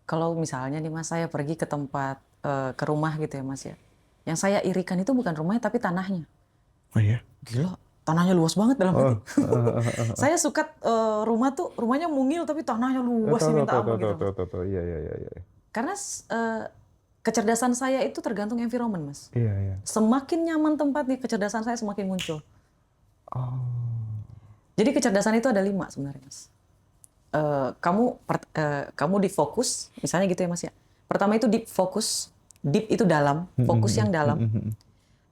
Kalau misalnya nih Mas, saya pergi ke tempat, ke rumah gitu ya Mas ya. Yang saya irikan itu bukan rumahnya tapi tanahnya. Oh iya? Gila, tanahnya luas banget dalam hati. Oh, Saya suka rumah tuh, rumahnya mungil tapi tanahnya luas tahu sih tahu minta tahu ampun tahu tahu gitu Mas. tahu tahu tahu. Iya iya iya iya. Karena kecerdasan saya itu tergantung environment Mas. Iya iya. Semakin nyaman tempatnya, kecerdasan saya semakin muncul. Oh. Jadi kecerdasan itu ada 5 sebenarnya Mas. Kamu di fokus, misalnya gitu ya Mas ya. Pertama itu deep fokus, deep itu dalam, fokus yang dalam.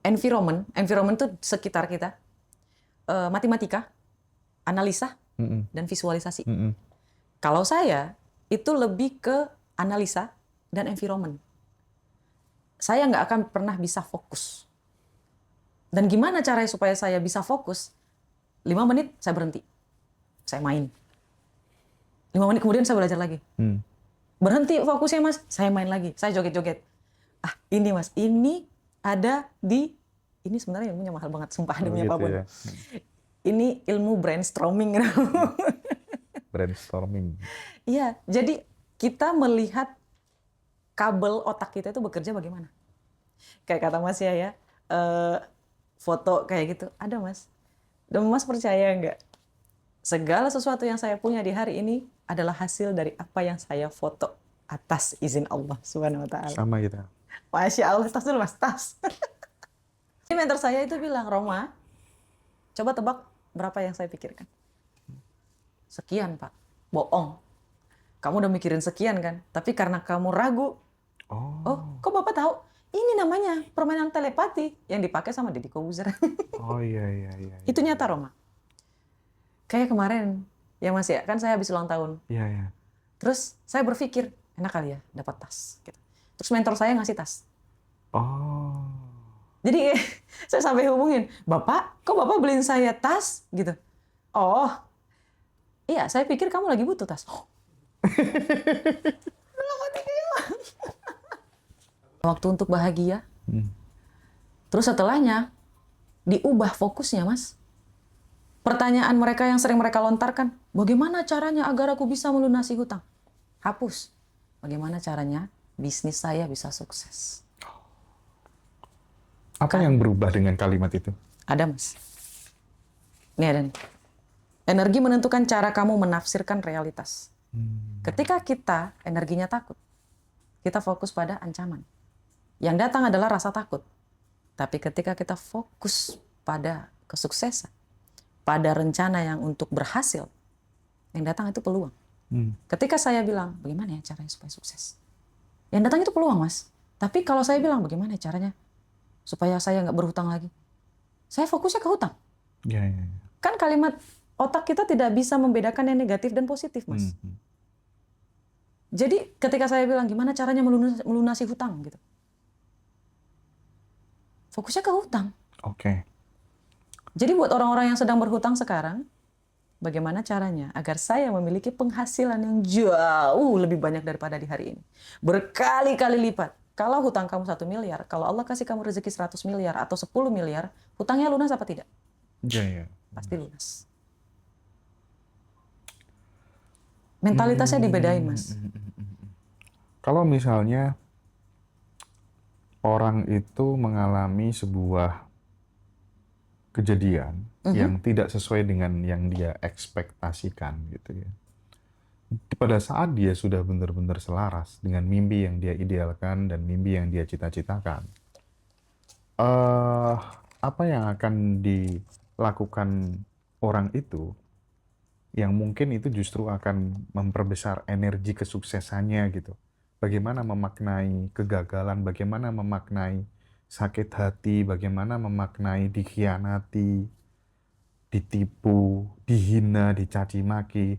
Environment itu sekitar kita. Matematika, analisa, dan visualisasi. Kalau saya itu lebih ke analisa dan environment. Saya nggak akan pernah bisa fokus. Dan gimana caranya supaya saya bisa fokus? 5 menit saya berhenti, saya main. 5 menit kemudian saya belajar lagi. Berhenti fokusnya Mas, saya main lagi, saya joget-joget. Ini Mas, ini ada di, ini sebenarnya ilmunya mahal banget, sumpah Oh demi gitu apapun. ya. Ini ilmu brainstorming. Brainstorming. Iya, jadi kita melihat kabel otak kita itu bekerja bagaimana. Kayak kata Mas ya, foto kayak gitu, ada Mas. Dan Mas percaya nggak? Segala sesuatu yang saya punya di hari ini adalah hasil dari apa yang saya foto atas izin Allah Subhanahu wa taala. Sama kita. Masya Allah, tas dulu Mas, tas. Ini mentor saya itu bilang, Roma, coba tebak berapa yang saya pikirkan. Sekian Pak, bohong. Kamu udah mikirin sekian kan? Tapi karena kamu ragu, kok Bapak tahu? Ini namanya permainan telepati yang dipakai sama Deddy Kobuzer. Oh iya iya iya. Itu nyata Roma. Kayak kemarin, ya Mas ya, kan saya habis ulang tahun. Iya iya. Terus saya berpikir, enak kali ya dapat tas. Gitu. Terus mentor saya ngasih tas. Oh. Jadi saya sampai hubungin, Bapak, kok Bapak beliin saya tas? Gitu. Oh, iya, saya pikir kamu lagi butuh tas. Oh. Waktu untuk bahagia. Terus setelahnya, diubah fokusnya, Mas. Pertanyaan mereka yang sering mereka lontarkan, bagaimana caranya agar aku bisa melunasi hutang? Hapus. Bagaimana caranya bisnis saya bisa sukses? Apa yang berubah dengan kalimat itu? Ada, Mas. Ini ada nih. Energi menentukan cara kamu menafsirkan realitas. Ketika kita energinya takut, kita fokus pada ancaman. Yang datang adalah rasa takut. Tapi ketika kita fokus pada kesuksesan, pada rencana yang untuk berhasil, yang datang itu peluang. Ketika saya bilang, bagaimana ya caranya supaya sukses? Yang datang itu peluang, Mas. Tapi kalau saya bilang, bagaimana caranya supaya saya nggak berhutang lagi? Saya fokusnya ke hutang. Iya iya. Ya. Kan kalimat otak kita tidak bisa membedakan yang negatif dan positif, Mas. Jadi ketika saya bilang, gimana caranya melunasi hutang? Gitu. Fokusnya ke hutang. Oke. Jadi buat orang-orang yang sedang berhutang sekarang, bagaimana caranya agar saya memiliki penghasilan yang jauh lebih banyak daripada di hari ini. Berkali-kali lipat. Kalau hutang kamu 1 miliar, kalau Allah kasih kamu rezeki 100 miliar atau 10 miliar, hutangnya lunas apa tidak? Iya iya. Pasti lunas. Mentalitasnya dibedain, Mas. Kalau misalnya orang itu mengalami sebuah kejadian yang tidak sesuai dengan yang dia ekspektasikan gitu ya. Pada saat dia sudah benar-benar selaras dengan mimpi yang dia idealkan dan mimpi yang dia cita-citakan, apa yang akan dilakukan orang itu yang mungkin itu justru akan memperbesar energi kesuksesannya gitu. Bagaimana memaknai kegagalan, bagaimana memaknai sakit hati, bagaimana memaknai dikhianati, ditipu, dihina, dicaci maki.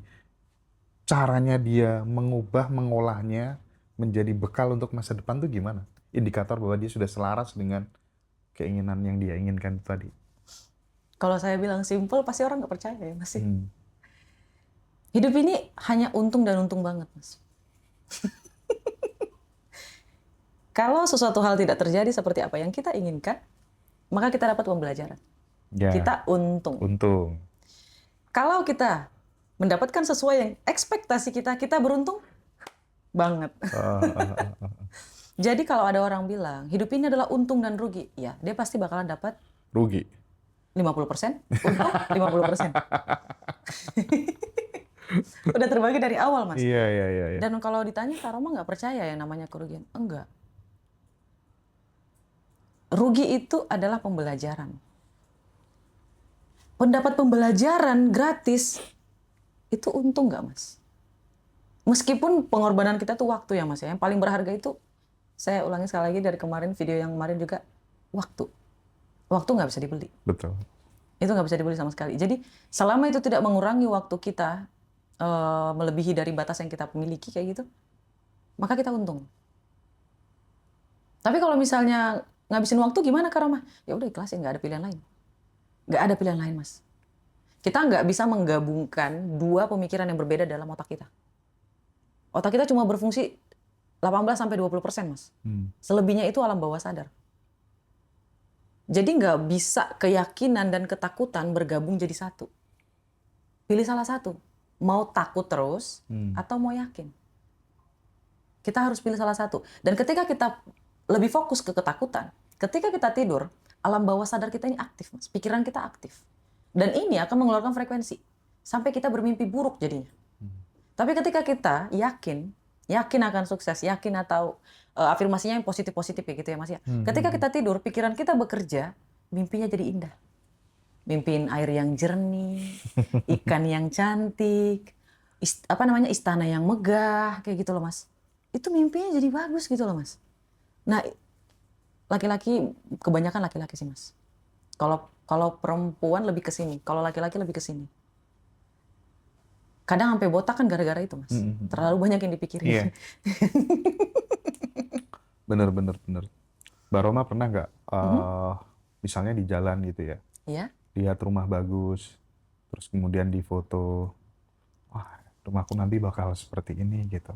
Caranya dia mengubah, mengolahnya menjadi bekal untuk masa depan tuh gimana? Indikator bahwa dia sudah selaras dengan keinginan yang dia inginkan itu tadi. Kalau saya bilang simple, pasti orang nggak percaya ya, Mas. Hidup ini hanya untung dan untung banget, Mas. Kalau sesuatu hal tidak terjadi seperti apa yang kita inginkan, maka kita dapat pembelajaran. Ya, Kita untung. untung. Kalau kita mendapatkan sesuai yang ekspektasi kita, kita beruntung. banget. Ah, ah, ah, ah. Jadi kalau ada orang bilang hidup ini adalah untung dan rugi, ya dia pasti bakalan dapat Rugi. 50%, untung 50%. Udah terbagi dari awal, Mas. Iya, iya, iya, iya. Dan kalau ditanya, Kak Roma nggak percaya yang namanya kerugian? Enggak. Rugi itu adalah pembelajaran. Pendapat pembelajaran gratis, itu untung nggak, Mas? Meskipun pengorbanan kita tuh waktu ya, Mas. Yang paling berharga itu, saya ulangi sekali lagi dari kemarin, video yang kemarin juga, waktu. Waktu nggak bisa dibeli. Betul. Itu nggak bisa dibeli sama sekali. Jadi selama itu tidak mengurangi waktu kita, melebihi dari batas yang kita miliki kayak gitu, maka kita untung. Tapi kalau misalnya ngabisin waktu gimana, Kak Roma? Ya udah ikhlasin, nggak ada pilihan lain. Nggak ada pilihan lain, Mas. Kita nggak bisa menggabungkan dua pemikiran yang berbeda dalam otak kita. Otak kita cuma berfungsi 18-20%, Mas. Selebihnya itu alam bawah sadar. Jadi nggak bisa keyakinan dan ketakutan bergabung jadi satu. Pilih salah satu. Mau takut terus atau mau yakin. Kita harus pilih salah satu. Dan ketika kita lebih fokus ke ketakutan, ketika kita tidur, alam bawah sadar kita ini aktif, Mas. Pikiran kita aktif. Dan ini akan mengeluarkan frekuensi. Sampai kita bermimpi buruk jadinya. Tapi ketika kita yakin akan sukses, yakin atau afirmasinya yang positif-positif ya gitu ya, Mas ya. Ketika kita tidur, pikiran kita bekerja, mimpinya jadi indah. Mimpiin air yang jernih, ikan yang cantik, istana yang megah, kayak gitu loh, Mas. Itu mimpinya jadi bagus gitu loh, Mas. Nah, laki-laki, kebanyakan laki-laki sih, Mas. Kalau perempuan lebih ke sini, kalau laki-laki lebih ke sini. Kadang sampai botak kan gara-gara itu, Mas. Terlalu banyak yang dipikirin. Iya. Bener. Mbak Roma pernah nggak, misalnya di jalan gitu ya, Iya. lihat rumah bagus, terus kemudian difoto, wah rumahku nanti bakal seperti ini gitu.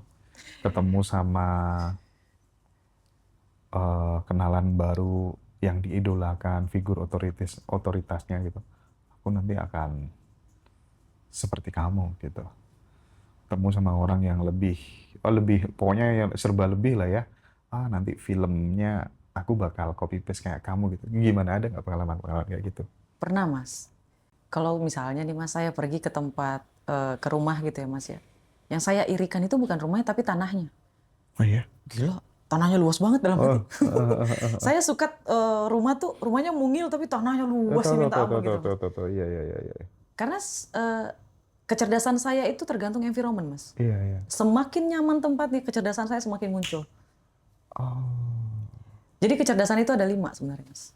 Ketemu sama kenalan baru yang diidolakan, figur otoritasnya gitu. Aku nanti akan seperti kamu gitu. Ketemu sama orang yang lebih pokoknya yang serba lebih lah ya. Nanti filmnya aku bakal copy paste kayak kamu gitu. Gimana, ada nggak pengalaman kayak gitu? Pernah, Mas. Kalau misalnya nih, Mas, saya pergi ke tempat, ke rumah gitu ya, Mas ya. Yang saya irikan itu bukan rumahnya tapi tanahnya. Oh iya? Gila, tanahnya luas banget dalam hati. Saya suka rumahnya mungil tapi tanahnya luas sih minta ampun gitu. Iya. Karena kecerdasan saya itu tergantung environment, Mas. Iya. Semakin nyaman tempatnya, kecerdasan saya semakin muncul. Oh. Jadi kecerdasan itu ada 5 sebenarnya, Mas.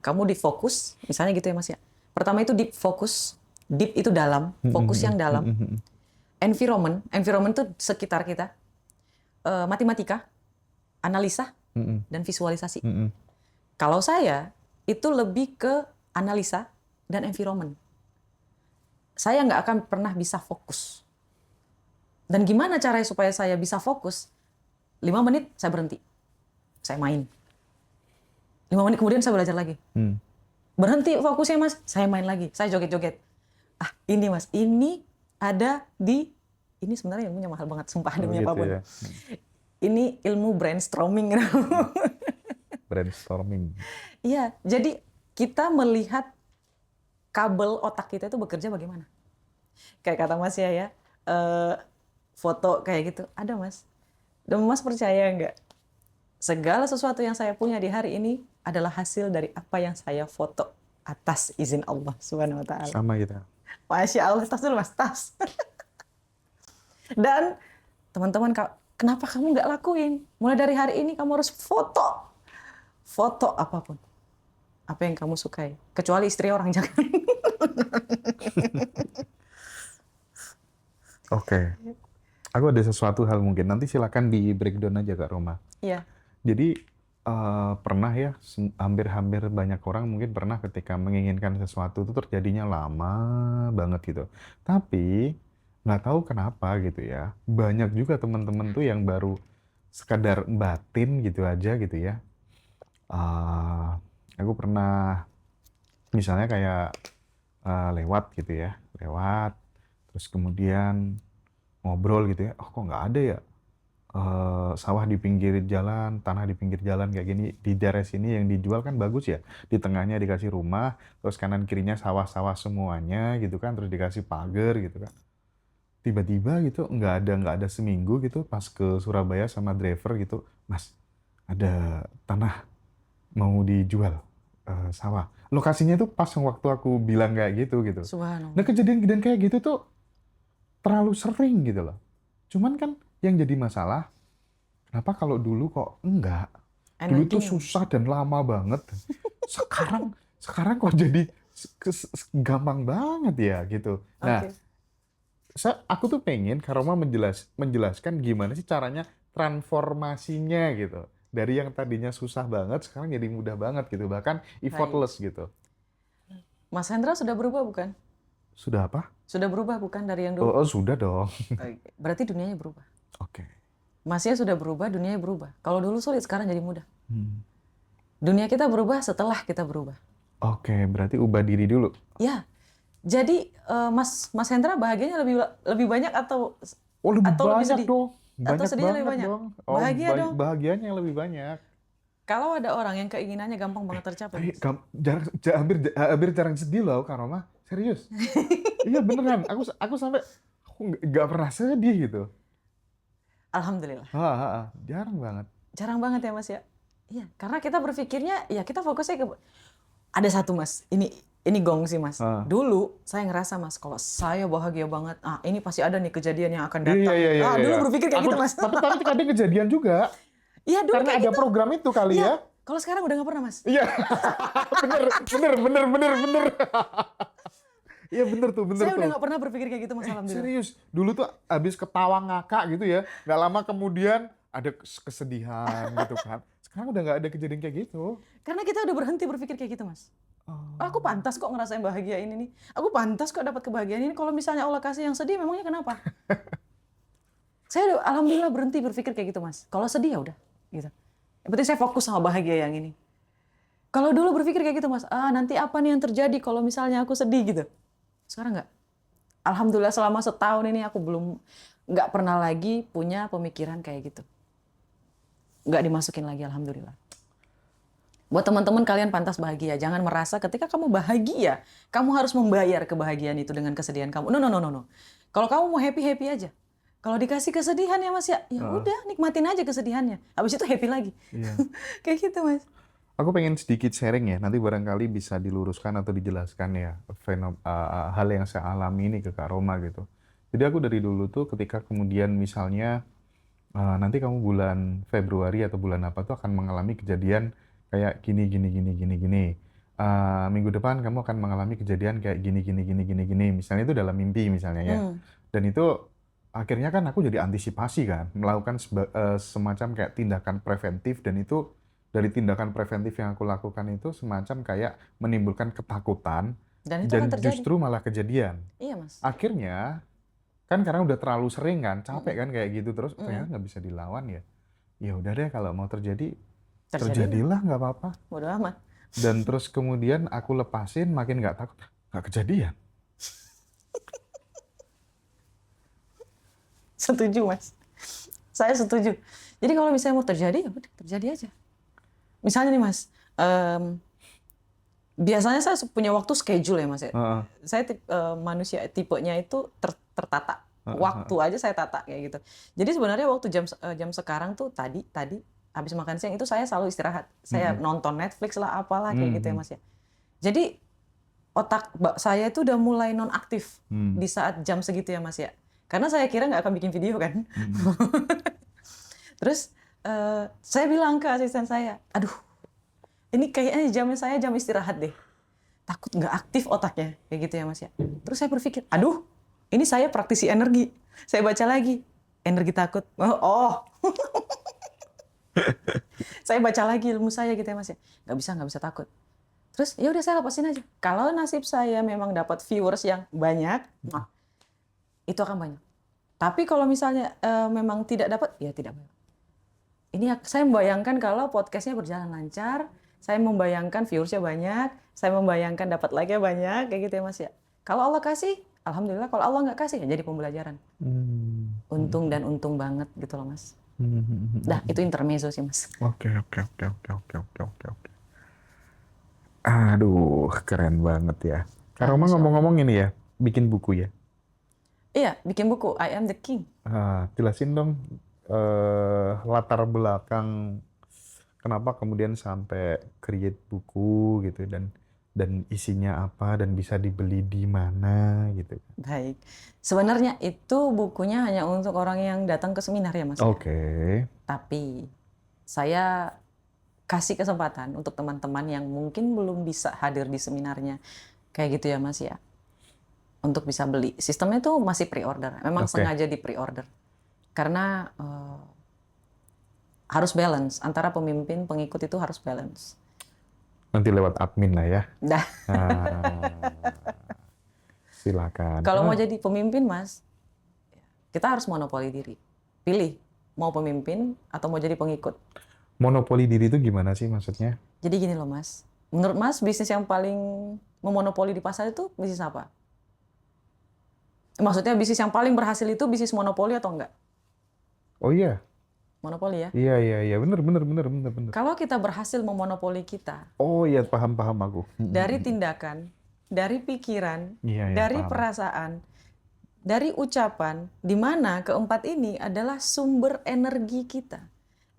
Kamu di fokus, misalnya gitu ya, Mas ya. Pertama itu deep fokus, deep itu dalam, fokus yang dalam. Environment itu sekitar kita. Matematika, analisa, dan visualisasi. Kalau saya itu lebih ke analisa dan environment. Saya nggak akan pernah bisa fokus. Dan gimana caranya supaya saya bisa fokus? 5 menit saya berhenti. Saya main. 5 menit kemudian saya belajar lagi. Berhenti fokusnya, Mas. Saya main lagi. Saya joget-joget. Ini, Mas. Ini ada di... Ini sebenarnya ilmunya mahal banget. Sumpah demi apapun. Ya. Ini ilmu brainstorming. Brainstorming. Iya. Jadi kita melihat kabel otak kita itu bekerja bagaimana. Kayak kata Mas ya, foto kayak gitu. Ada, Mas. Dan Mas percaya nggak? Segala sesuatu yang saya punya di hari ini adalah hasil dari apa yang saya foto atas izin Allah Subhanahu wa Ta'ala. Sama gitu. Masya Allah, tas dulu, Mas, tas. Dan teman-teman, kenapa kamu nggak lakuin? Mulai dari hari ini kamu harus foto. Foto apapun. Apa yang kamu sukai. Kecuali istri orang, jangan. Oke. Aku ada sesuatu hal mungkin. Nanti silakan di breakdown aja, Kak Roma. Iya. Jadi pernah ya, hampir banyak orang mungkin pernah ketika menginginkan sesuatu itu terjadinya lama banget gitu. Tapi nggak tahu kenapa gitu ya, banyak juga teman-teman tuh yang baru sekadar batin gitu aja gitu ya. Aku pernah misalnya kayak lewat gitu ya, terus kemudian ngobrol gitu ya, oh kok nggak ada ya sawah di pinggir jalan, tanah di pinggir jalan kayak gini, di daerah sini yang dijual kan bagus ya, di tengahnya dikasih rumah, terus kanan kirinya sawah-sawah semuanya gitu kan, terus dikasih pagar gitu kan. Tiba-tiba gitu nggak ada seminggu gitu pas ke Surabaya sama driver gitu, Mas ada tanah mau dijual sawah. Lokasinya tuh pas waktu aku bilang kayak gitu gitu. Nah Subhanallah. kejadian-kejadian kayak gitu tuh terlalu sering gitu loh. Cuman kan yang jadi masalah, kenapa kalau dulu kok enggak? Dulu tuh Energinya, Mas. susah dan lama banget. Sekarang kok jadi gampang banget ya gitu. Nah, Oke. aku tuh pengen Karoma menjelaskan gimana sih caranya transformasinya gitu. Dari yang tadinya susah banget, sekarang jadi mudah banget gitu. Bahkan Baik. effortless gitu. Mas Hendra sudah berubah bukan? Sudah apa? Sudah berubah bukan dari yang Oh, dulu? oh, sudah dong. Oke. Berarti dunianya berubah. Oke. Masnya sudah berubah, dunianya berubah. Kalau dulu sulit, sekarang jadi mudah. Hmm. Dunia kita berubah setelah kita berubah. Oke, berarti ubah diri dulu. Ya, jadi Mas Hendra bahagianya lebih banyak Oh, lebih lebih banyak sedih? dong. Atau Banyak sedihnya lebih banget banyak? dong. Oh, Bahagia dong. bahagianya yang lebih banyak. Kalau ada orang yang keinginannya gampang banget tercapai, Tapi Mas. hampir jarang sedih loh, Kak Roma. Serius. Iya beneran. Aku sampai aku nggak pernah sedih gitu. Alhamdulillah. Jarang banget. Jarang banget ya, Mas ya. Iya, karena kita berpikirnya ya kita fokusnya ke ada satu, Mas. Ini gong sih, Mas. Ah. Dulu saya ngerasa, Mas, kalau saya bahagia banget, ini pasti ada nih kejadian yang akan Iya, datang. iya, iya, Dulu iya. berpikir kayak gitu, Mas. Tapi kadang kejadian juga. Iya, dulu Karena kayak ada gitu. program itu kali Iya. ya. Kalau sekarang udah nggak pernah, Mas. Iya. Bener. Iya bener Saya udah tuh. nggak pernah berpikir kayak gitu, Mas. Alhamdulillah. Serius, dulu tuh habis ketawa ngakak gitu ya, nggak lama kemudian ada kesedihan gitu kan. Sekarang udah nggak ada kejadian kayak gitu. Karena kita udah berhenti berpikir kayak gitu, Mas. Aku pantas kok ngerasain bahagia ini nih. Aku pantas kok dapat kebahagiaan ini. Kalau misalnya Allah kasih yang sedih, memangnya kenapa? Saya alhamdulillah berhenti berpikir kayak gitu, Mas. Kalau sedih ya udah, gitu. Yang penting saya fokus sama bahagia yang ini. Kalau dulu berpikir kayak gitu, Mas. Nanti apa nih yang terjadi kalau misalnya aku sedih gitu. Sekarang nggak. Alhamdulillah selama setahun ini aku nggak pernah lagi punya pemikiran kayak gitu. Nggak dimasukin lagi, alhamdulillah. Buat teman-teman kalian pantas bahagia. Jangan merasa ketika kamu bahagia, kamu harus membayar kebahagiaan itu dengan kesedihan kamu. No. Kalau kamu mau happy aja. Kalau dikasih kesedihan ya Mas ya udah nikmatin aja kesedihannya. Habis itu happy lagi. Iya. Kayak gitu, Mas. Aku pengen sedikit sharing ya, nanti barangkali bisa diluruskan atau dijelaskan ya hal yang saya alami ini ke Kak Roma gitu. Jadi aku dari dulu tuh ketika kemudian misalnya nanti kamu bulan Februari atau bulan apa tuh akan mengalami kejadian kayak gini. Minggu depan kamu akan mengalami kejadian kayak gini. Misalnya itu dalam mimpi misalnya ya. Dan itu akhirnya kan aku jadi antisipasi kan, melakukan semacam kayak tindakan preventif, dan itu dari tindakan preventif yang aku lakukan itu semacam kayak menimbulkan ketakutan Dan itu dan akan terjadi. justru malah kejadian. Iya, Mas. Akhirnya kan karena udah terlalu sering kan, capek kan kayak gitu terus ternyata nggak bisa dilawan ya. Ya udah deh kalau mau terjadi terjadilah nggak apa-apa. Bodo amat. Dan terus kemudian aku lepasin makin nggak takut, nggak kejadian. Setuju, Mas. Saya setuju. Jadi kalau misalnya mau terjadi, ya udah terjadi aja. Misalnya nih, Mas, biasanya saya punya waktu schedule ya, Mas. Saya manusia tipenya itu tertata. Waktu aja saya tata kayak gitu. Jadi sebenarnya waktu jam sekarang tuh tadi habis makan siang itu saya selalu istirahat. Saya nonton Netflix lah apalah kayak gitu ya, Mas ya. Jadi otak saya itu udah mulai nonaktif di saat jam segitu ya, Mas ya. Karena saya kira nggak akan bikin video kan. Terus saya bilang ke asisten saya, aduh, ini kayaknya jamnya saya jam istirahat deh. Takut nggak aktif otaknya, kayak gitu ya Mas ya. Terus saya berpikir, aduh, ini saya praktisi energi. Saya baca lagi, energi takut. Oh. Saya baca lagi ilmu saya gitu ya Mas ya. Nggak bisa takut. Terus ya udah saya lepasin aja. Kalau nasib saya memang dapat viewers yang banyak, itu akan banyak. Tapi kalau misalnya memang tidak dapat, ya tidak banyak. Ini saya membayangkan kalau podcastnya berjalan lancar, saya membayangkan viewersnya banyak, saya membayangkan dapat like-nya banyak, kayak gitu ya Mas ya. Kalau Allah kasih, alhamdulillah. Kalau Allah nggak kasih, ya jadi pembelajaran. untung dan untung banget gitu loh Mas. Dah, itu intermezzo sih Mas. Oke, oke, oke, oke, oke, oke, oke, oke. Aduh, keren banget ya. Kak Roma Masya Allah. ngomong-ngomong ini ya, bikin buku ya. Iya, bikin buku I Am the King. Jelasin dong latar belakang kenapa kemudian sampai create buku gitu dan isinya apa dan bisa dibeli di mana gitu. Baik. Sebenarnya itu bukunya hanya untuk orang yang datang ke seminar ya Mas. Oke. Tapi saya kasih kesempatan untuk teman-teman yang mungkin belum bisa hadir di seminarnya. Kayak gitu ya Mas ya. Untuk bisa beli. Sistemnya itu masih pre-order. Memang Oke. sengaja di pre-order. Karena harus balance. Antara pemimpin, pengikut itu harus balance. Nanti lewat admin lah ya. Dah. Silakan. Kalau mau jadi pemimpin Mas, kita harus monopoli diri. Pilih, mau pemimpin atau mau jadi pengikut. Monopoli diri itu gimana sih maksudnya? Jadi gini loh Mas. Menurut Mas, bisnis yang paling memonopoli di pasar itu bisnis apa? Maksudnya bisnis yang paling berhasil itu bisnis monopoli atau enggak? Oh iya. Monopoli ya. Iya. Bener. Kalau kita berhasil memonopoli kita Oh iya, paham aku. dari tindakan, dari pikiran, Iya, dari paham. perasaan, dari ucapan, di mana keempat ini adalah sumber energi kita.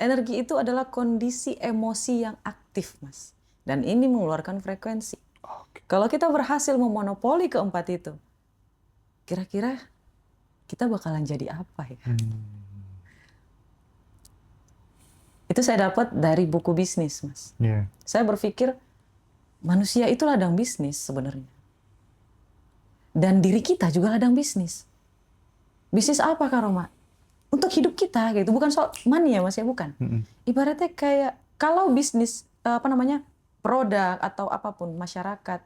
Energi itu adalah kondisi emosi yang aktif, Mas. Dan ini mengeluarkan frekuensi. Oke. Kalau kita berhasil memonopoli keempat itu, kira-kira kita bakalan jadi apa ya? Itu saya dapat dari buku bisnis, Mas. Iya. Saya berpikir manusia itu ladang bisnis sebenarnya. Dan diri kita juga ladang bisnis. Bisnis apa Kak Roma? Untuk hidup kita gitu, bukan soal money ya Mas ya, bukan. Ibaratnya kayak kalau bisnis produk atau apapun masyarakat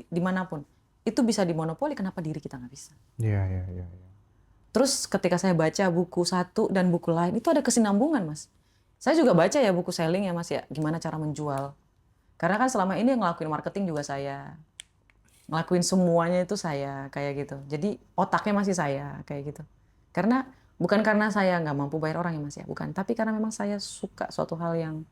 dimanapun itu bisa dimonopoli, kenapa diri kita nggak bisa? Iya. Terus ketika saya baca buku satu dan buku lain itu ada kesinambungan Mas. Saya juga baca ya buku selling ya Mas ya, gimana cara menjual. Karena kan selama ini yang ngelakuin marketing juga saya. Ngelakuin semuanya itu saya, kayak gitu. Jadi otaknya masih saya, kayak gitu. Bukan karena saya nggak mampu bayar orang ya Mas ya, bukan. Tapi karena memang saya suka suatu hal yang...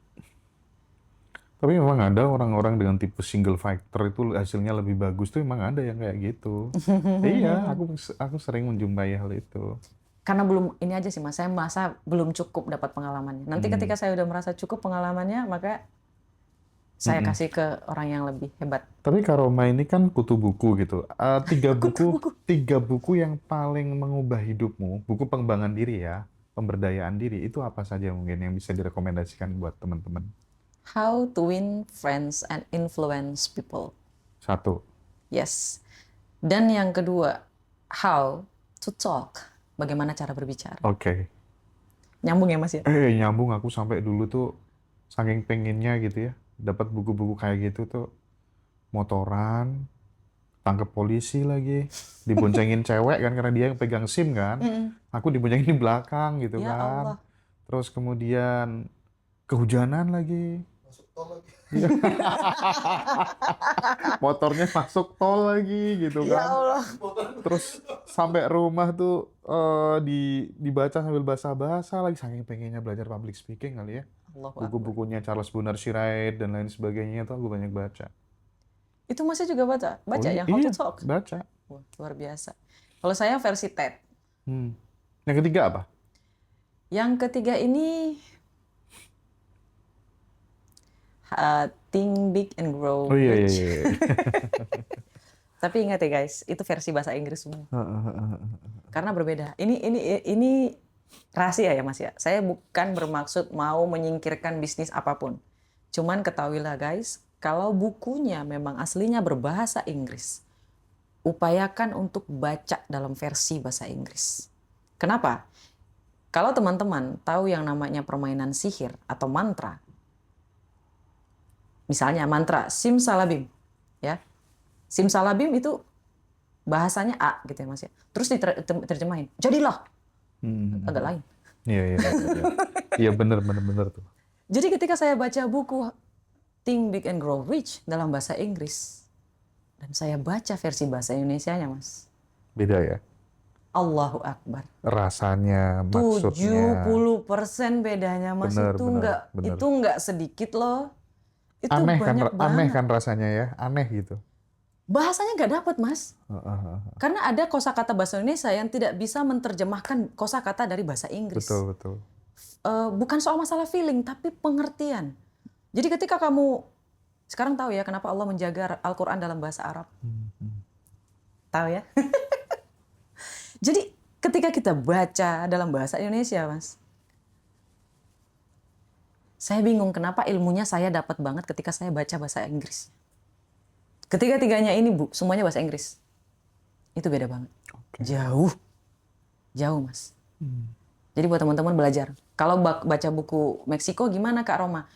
Tapi memang ada orang-orang dengan tipe single factor itu hasilnya lebih bagus tuh, memang ada yang kayak gitu. Iya, aku sering menjumpai hal itu. Karena belum, ini aja sih Mas, saya merasa belum cukup dapat pengalamannya. Nanti ketika saya udah merasa cukup pengalamannya, maka saya kasih ke orang yang lebih hebat. Tapi Kak Roma ini kan kutu buku gitu. Tiga buku yang paling mengubah hidupmu, buku pengembangan diri ya, pemberdayaan diri, itu apa saja mungkin yang bisa direkomendasikan buat teman-teman? How to win friends and influence people. 1. Yes. Dan yang kedua, how to talk. Bagaimana cara berbicara. Oke. Nyambung ya Mas ya? Nyambung, aku sampai dulu tuh saking pengennya gitu ya, dapat buku-buku kayak gitu tuh, motoran, tangkep polisi lagi, diboncengin cewek kan karena dia yang pegang SIM kan, aku diboncengin di belakang gitu Ya kan, Allah. terus kemudian kehujanan lagi, Masuk tol lagi. motornya masuk tol lagi gitu Ya kan, Allah. terus sampai rumah tuh dibaca sambil basah-basah lagi, saking pengennya belajar public speaking kali ya. Allahu Akbar. Buku-bukunya Charles Bonar Sirait dan lain sebagainya itu aku banyak baca. Itu Masnya juga baca? Baca Oh, yang how iya, to talk? baca. Wah, luar biasa. Kalau saya versi TED. Yang ketiga apa? Yang ketiga ini Think Big and Grow Oh iya. Rich. Tapi ingat ya guys, itu versi bahasa Inggris semua. Karena berbeda. Ini rahasia ya Mas ya. Saya bukan bermaksud mau menyingkirkan bisnis apapun. Cuman ketahuilah guys, kalau bukunya memang aslinya berbahasa Inggris, upayakan untuk baca dalam versi bahasa Inggris. Kenapa? Kalau teman-teman tahu yang namanya permainan sihir atau mantra, misalnya mantra Simsalabim, ya. Simsalabim itu bahasanya A gitu ya Mas ya. Terus diterjemahin, jadilah. Agak lain. Iya. Iya benar tuh. Jadi ketika saya baca buku Think Big and Grow Rich dalam bahasa Inggris, dan saya baca versi bahasa Indonesianya Mas, Beda ya. Allahu Akbar. Rasanya, maksudnya. 70% bedanya, Mas. Bener, Itu bener, nggak bener. itu nggak sedikit loh. Itu Aneh banyak banget. kan rasanya ya, aneh gitu. Bahasanya nggak dapet, Mas. Heeh. Karena ada kosakata bahasa Indonesia yang tidak bisa menerjemahkan kosakata dari bahasa Inggris. Betul, betul. Bukan soal masalah feeling, tapi pengertian. Jadi ketika kamu sekarang tahu ya kenapa Allah menjaga Al-Quran dalam bahasa Arab. Tahu ya? Jadi ketika kita baca dalam bahasa Indonesia, Mas, saya bingung kenapa ilmunya saya dapat banget ketika saya baca bahasa Inggris. Ketiga-tiganya ini, Bu, semuanya bahasa Inggris. Itu beda banget. Oke. Jauh, Mas. Jadi buat teman-teman belajar. Kalau baca buku Meksiko gimana, Kak Roma?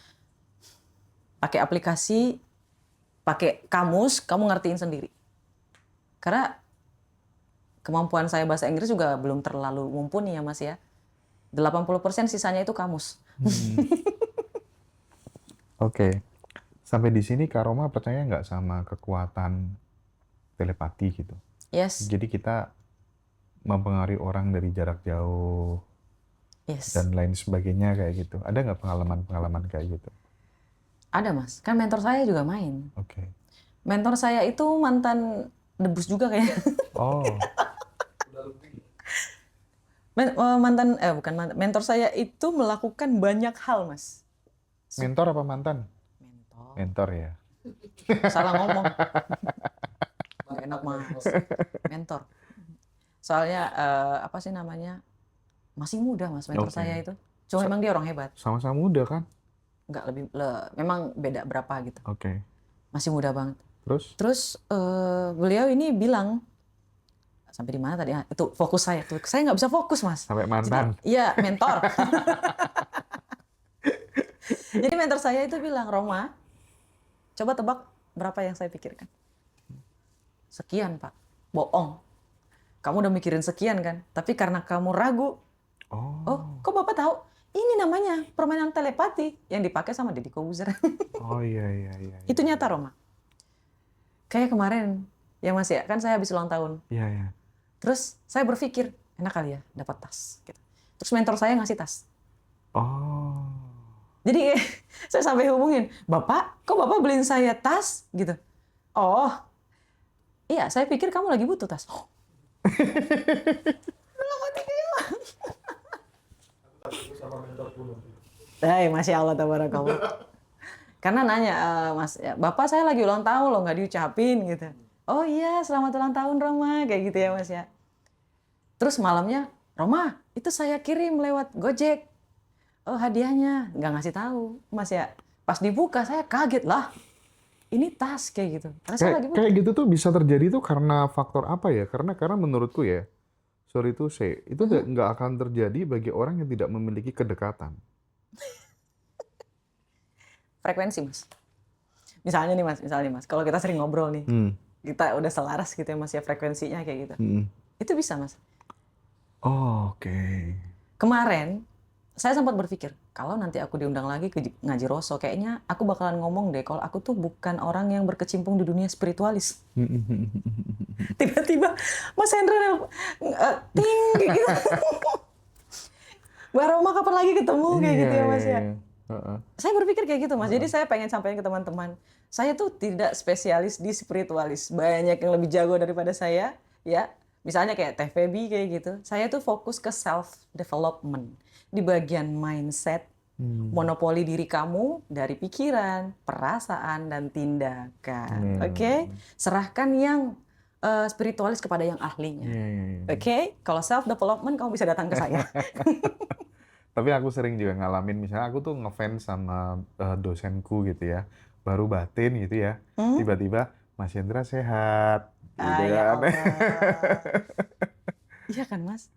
Pakai aplikasi, pakai kamus, kamu ngertiin sendiri. Karena kemampuan saya bahasa Inggris juga belum terlalu mumpuni ya, Mas ya. 80% sisanya itu kamus. Oke. Sampai di sini Kak Roma percaya nggak sama kekuatan telepati gitu? Yes. Jadi kita mempengaruhi orang dari jarak jauh Yes. dan lain sebagainya kayak gitu. Ada nggak pengalaman-pengalaman kayak gitu? Ada, Mas. Kan mentor saya juga main. Oke. Mentor saya itu mantan debus juga kayaknya. Oh, Mentor saya itu melakukan banyak hal, Mas. mentor apa mantan? Mentor. Mentor ya. Salah ngomong. Nggak enak, Mas. Mentor. Soalnya apa sih namanya? Masih muda, Mas, mentor Oke. saya itu. Cuma memang dia orang hebat. Sama-sama muda kan? Nggak memang beda berapa gitu. Oke. Masih muda banget. Terus? Terus beliau ini bilang, sampai di mana tadi? Itu fokus saya tuh. Saya nggak bisa fokus, Mas. Sampai mantan. Iya, mentor. Jadi mentor saya itu bilang, Roma, coba tebak berapa yang saya pikirkan. Sekian, Pak. Bohong. Kamu udah mikirin sekian kan? Tapi karena kamu ragu, Oh. kok Bapak tahu? Ini namanya permainan telepati yang dipakai sama Deddy Corbuzier. Oh iya. Itu nyata, Roma. Kayak kemarin, ya Mas ya, kan saya habis ulang tahun. Iya. Terus saya berpikir, enak kali ya dapat tas. Gitu. Terus mentor saya ngasih tas. Oh. Jadi saya sampai hubungin, Bapak, kok Bapak beliin saya tas? Gitu. Oh, iya, saya pikir kamu lagi butuh tas. Oh. Hai, Masya Allah, tabarakallah. Karena nanya, Mas, ya, Bapak saya lagi ulang tahun loh, nggak diucapin gitu. Oh iya, selamat ulang tahun Roma, kayak gitu ya Mas ya. Terus malamnya, Roma, itu saya kirim lewat Gojek. Oh hadiahnya, nggak ngasih tahu Mas ya. Pas dibuka saya kaget lah. Ini tas kayak gitu. Karena saya lagi Kayak gitu tuh bisa terjadi tuh karena faktor apa ya? Karena menurutku ya, sorry to say, itu nggak akan terjadi bagi orang yang tidak memiliki kedekatan. frekuensi Mas. Misalnya nih Mas, kalau kita sering ngobrol nih, kita udah selaras gitu ya Mas ya frekuensinya kayak gitu. Itu bisa Mas. Oh, oke. Kemarin saya sempat berpikir, kalau nanti aku diundang lagi ke ngaji Roso, kayaknya aku bakalan ngomong deh kalau aku tuh bukan orang yang berkecimpung di dunia spiritualis. Tiba-tiba Mas Hendra ting kayak gitu. Mbak Roma kapan lagi ketemu kayak gitu ya Mas ya. Saya berpikir kayak gitu Mas. Jadi saya pengen sampaikan ke teman-teman, saya tuh tidak spesialis di spiritualis. Banyak yang lebih jago daripada saya, ya. Misalnya kayak Teh Feby kayak gitu. Saya tuh fokus ke self development di bagian mindset, monopoli diri kamu dari pikiran, perasaan dan tindakan. Oke? Serahkan yang spiritualis kepada yang ahlinya. Oke? Kalau self development kamu bisa datang ke saya. Tapi aku sering juga ngalamin, misalnya aku tuh ngefans sama dosenku gitu ya, baru batin gitu ya, tiba-tiba Mas Hendra sehat, gitu Ya kan. Allah. Iya kan Mas?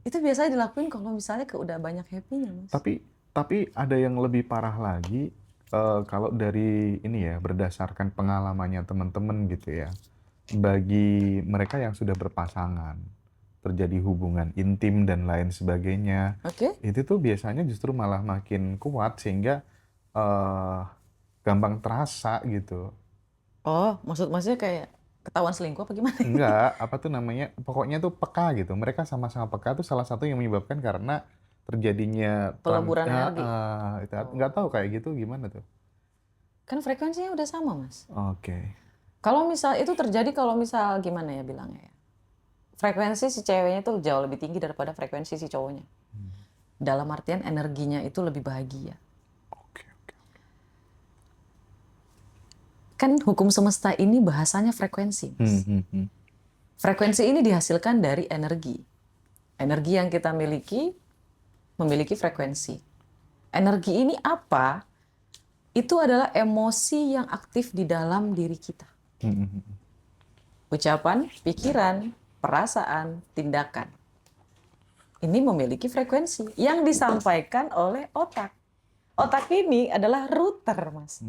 Itu biasanya dilakuin kalau misalnya udah banyak happy-nya Mas. Tapi ada yang lebih parah lagi, kalau dari ini ya, berdasarkan pengalamannya teman-teman gitu ya, bagi mereka yang sudah berpasangan, terjadi hubungan intim dan lain sebagainya, itu tuh biasanya justru malah makin kuat sehingga gampang terasa gitu. Oh, maksudnya kayak Ketahuan selingkuh apa gimana? Enggak, apa tuh namanya? Pokoknya tuh peka gitu. Mereka sama-sama peka tuh salah satu yang menyebabkan karena terjadinya Peleburan energi. itu nggak tahu kayak gitu gimana tuh. Kan frekuensinya udah sama, Mas. Oke. Kalau misal itu terjadi kalau misal gimana ya bilangnya ya. Frekuensi si ceweknya tuh jauh lebih tinggi daripada frekuensi si cowoknya. Dalam artian energinya itu lebih bahagia. Oke, oke. Kan hukum semesta ini bahasanya frekuensi, Mas. Frekuensi ini dihasilkan dari energi. Energi yang kita miliki memiliki frekuensi. Energi ini apa? Itu adalah emosi yang aktif di dalam diri kita. Ucapan, pikiran, perasaan, tindakan. Ini memiliki frekuensi yang disampaikan oleh otak. Otak ini adalah router, Mas.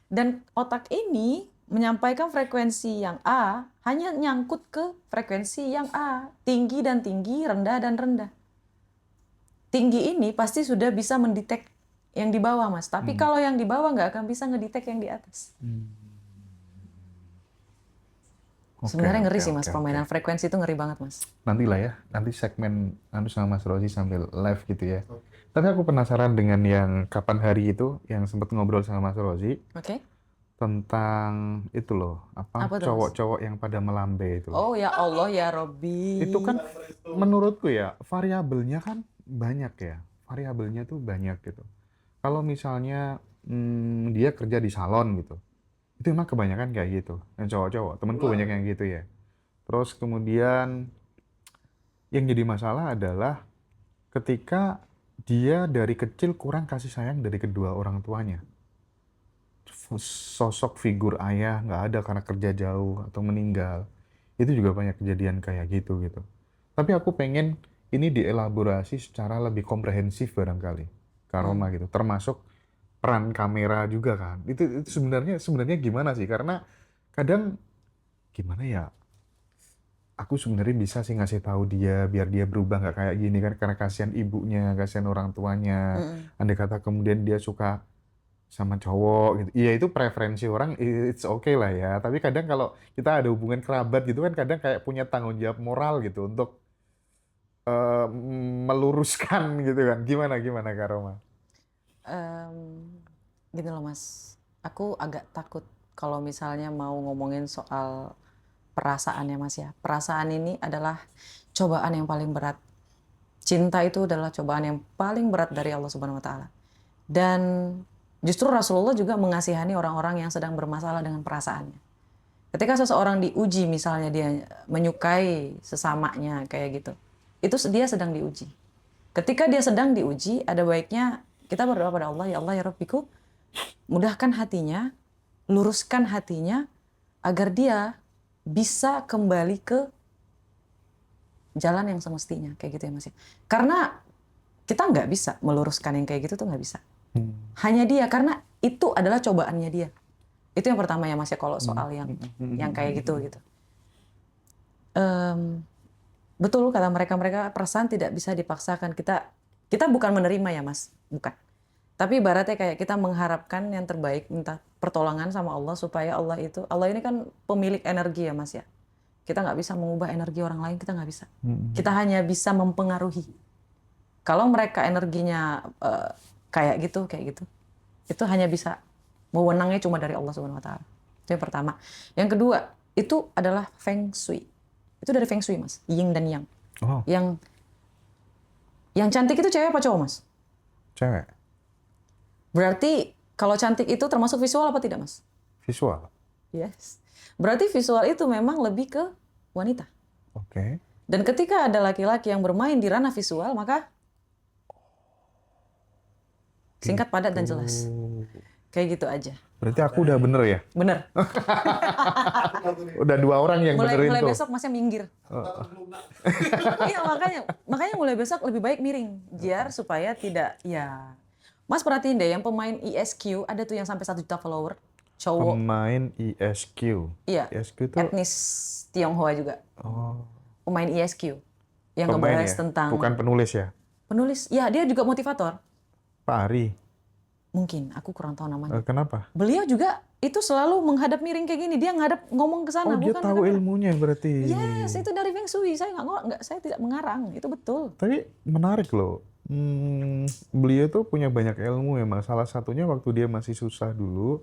Dan otak ini menyampaikan frekuensi yang A hanya nyangkut ke frekuensi yang A. Tinggi dan tinggi, rendah dan rendah. Tinggi ini pasti sudah bisa mendetek yang di bawah, Mas. Tapi kalau yang di bawah nggak akan bisa ngedetek yang di atas. Sebenarnya ngeri sih, Mas. Permainan frekuensi itu ngeri banget, Mas. Nantilah ya, nanti segmen sama Mas Rozi sambil live gitu ya. Tapi aku penasaran dengan yang kapan hari itu, yang sempat ngobrol sama Mas Rozi. Oke. Tentang itu loh, Apa tuh, Mas? cowok-cowok yang pada melambe itu loh. Oh ya Allah ya Robbi. Itu kan menurutku ya, variabelnya kan banyak ya. Variabelnya tuh banyak gitu. Kalau misalnya dia kerja di salon gitu, itu emang kebanyakan kayak gitu. Yang cowok-cowok, temenku banyak yang gitu ya. Terus kemudian yang jadi masalah adalah ketika dia dari kecil kurang kasih sayang dari kedua orang tuanya. Sosok figur ayah nggak ada karena kerja jauh atau meninggal. Itu juga banyak kejadian kayak gitu gitu. Tapi aku pengen ini dielaborasi secara lebih komprehensif barangkali, Karoma gitu. Termasuk peran kamera juga kan. Itu sebenarnya gimana sih? Karena kadang gimana ya? Aku sebenarnya bisa sih ngasih tahu dia biar dia berubah nggak kayak gini kan karena kasihan ibunya, kasihan orang tuanya. Andai kata kemudian dia suka sama cowok gitu. Iya itu preferensi orang, it's okay lah ya. Tapi kadang kalau kita ada hubungan kerabat gitu kan kadang kayak punya tanggung jawab moral gitu untuk meluruskan gitu kan. Gimana Kak Roma? Gini loh, Mas. Aku agak takut kalau misalnya mau ngomongin soal perasaan ya, Mas ya. Perasaan ini adalah cobaan yang paling berat. Cinta itu adalah cobaan yang paling berat dari Allah Subhanahu wa taala. Dan justru Rasulullah juga mengasihani orang-orang yang sedang bermasalah dengan perasaannya. Ketika seseorang diuji, misalnya dia menyukai sesamanya kayak gitu, itu dia sedang diuji. Ketika dia sedang diuji, ada baiknya kita berdoa pada Allah, ya Allah ya Rabbiku, mudahkan hatinya, luruskan hatinya, agar dia bisa kembali ke jalan yang semestinya, kayak gitu ya Mas. Karena kita nggak bisa meluruskan yang kayak gitu tuh nggak bisa. Hanya dia, karena itu adalah cobaannya dia. Itu yang pertama ya Mas ya, kalau soal yang kayak gitu. Betul kata mereka perasaan tidak bisa dipaksakan. Kita bukan menerima ya Mas, bukan. Tapi ibaratnya kayak kita mengharapkan yang terbaik, minta pertolongan sama Allah supaya Allah ini kan pemilik energi ya Mas ya. Kita nggak bisa mengubah energi orang lain, kita nggak bisa. Kita hanya bisa mempengaruhi. Kalau mereka energinya kayak gitu, itu hanya bisa wewenangnya cuma dari Allah Subhanahu wa taala. Itu yang pertama. Yang kedua, itu adalah Feng Shui. Itu dari Feng Shui, Mas. Yin dan Yang. Oh. Yang cantik itu cewek apa cowok, Mas? Cewek. Berarti kalau cantik itu termasuk visual apa tidak, Mas? Visual. Yes. Berarti visual itu memang lebih ke wanita. Oke. Dan ketika ada laki-laki yang bermain di ranah visual, maka singkat, padat, dan jelas. Kayak gitu aja. Berarti aku udah bener ya? Bener. Udah 2 orang yang benerin mulai tuh. besok Masnya minggir. Iya, makanya mulai besok lebih baik miring. Biar supaya tidak, ya. Mas perhatiin deh, yang pemain ESQ, ada tuh yang sampai 1 juta follower. Cowok. Pemain ESQ. Iya. ESQ itu Etnis Tionghoa juga. oh, Pemain ESQ. Yang pemain ngebahas ya? tentang Bukan penulis ya? penulis. Ya, dia juga motivator. Pak Ari. Mungkin, aku kurang tahu namanya. Kenapa? Beliau juga itu selalu menghadap miring kayak gini. Dia ngadap ngomong ke sana, Oh, dia bukan ke tahu kamera. ilmunya berarti. Yes, itu dari Feng Shui. Saya saya tidak mengarang. Itu betul. Tapi menarik loh. Beliau tuh punya banyak ilmu memang. Salah satunya waktu dia masih susah dulu,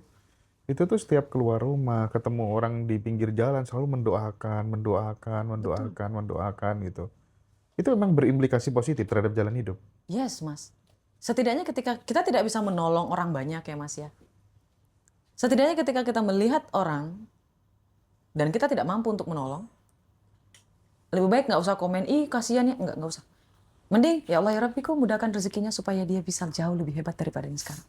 itu tuh setiap keluar rumah, ketemu orang di pinggir jalan selalu mendoakan gitu. Itu memang berimplikasi positif terhadap jalan hidup. Yes, Mas. Setidaknya ketika kita tidak bisa menolong orang banyak ya, Mas ya. Setidaknya ketika kita melihat orang dan kita tidak mampu untuk menolong, lebih baik nggak usah komen, ih kasihan ya, nggak usah. Mending, ya Allah ya Rabbi, kok mudahkan rezekinya supaya dia bisa jauh lebih hebat daripada ini sekarang.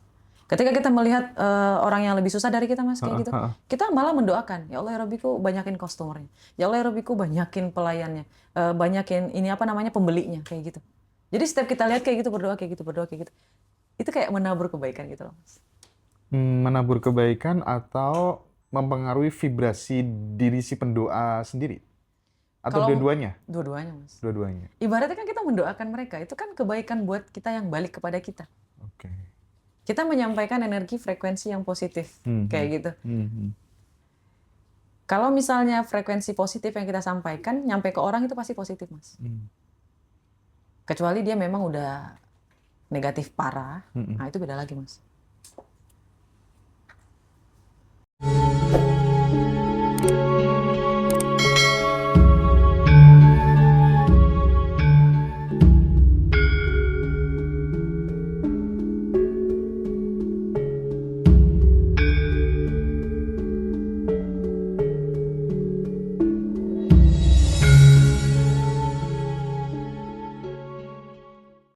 Ketika kita melihat orang yang lebih susah dari kita, Mas, kayak gitu, kita malah mendoakan, ya Allah ya Rabbi, kok banyakin customernya, ya Allah ya Rabbi, kok banyakin pelayannya, banyakin ini apa namanya pembelinya, kayak gitu. Jadi setiap kita lihat kayak gitu, berdoa kayak gitu, berdoa kayak gitu, itu kayak menabur kebaikan gitu loh, Mas. Menabur kebaikan atau mempengaruhi vibrasi diri si pendoa sendiri? Atau Kalau dua-duanya? dua-duanya, Mas. Dua-duanya. Ibaratnya kan kita mendoakan mereka, itu kan kebaikan buat kita yang balik kepada kita. Oke. Kita menyampaikan energi frekuensi yang positif, kayak gitu. Kalau misalnya frekuensi positif yang kita sampaikan, nyampe ke orang itu pasti positif, Mas. Kecuali dia memang udah negatif parah, nah itu beda lagi, Mas.